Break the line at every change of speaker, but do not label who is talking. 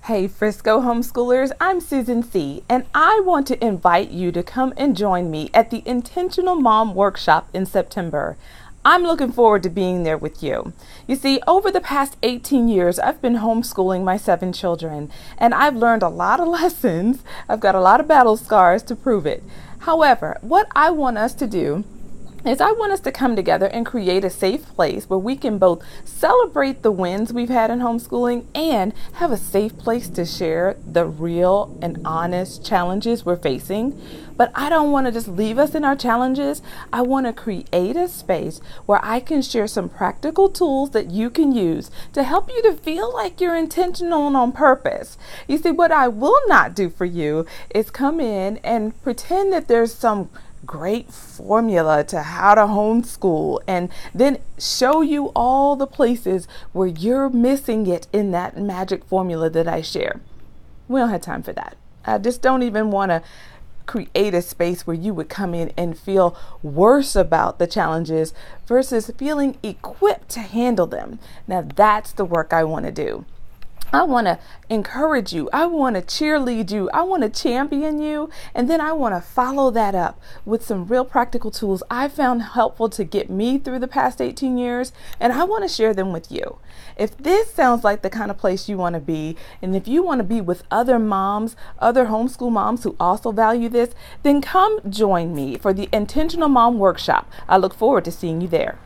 Hey Frisco homeschoolers, I'm Susan Seay, and I want to invite you to come and join me at the Intentional Mom Workshop in September. I'm looking forward to being there with you. You see, over the past 18 years, I've been homeschooling my 7 children, and I've learned a lot of lessons. I've got a lot of battle scars to prove it. However, what I want us to do is I want us to come together and create a safe place where we can both celebrate the wins we've had in homeschooling and have a safe place to share the real and honest challenges we're facing. But I don't want to just leave us in our challenges. I want to create a space where I can share some practical tools that you can use to help you to feel like you're intentional and on purpose. You see, what I will not do for you is come in and pretend that there's some great formula to how to homeschool and then show you all the places where you're missing it in that magic formula that I share. We don't have time for that. I just don't even want to create a space where you would come in and feel worse about the challenges versus feeling equipped to handle them. Now that's the work I want to do. I want to encourage you. I want to cheerlead you. I want to champion you. And then I want to follow that up with some real practical tools I found helpful to get me through the past 18 years. And I want to share them with you. If this sounds like the kind of place you want to be, and if you want to be with other moms, other homeschool moms who also value this, then come join me for the Intentional Mom Workshop. I look forward to seeing you there.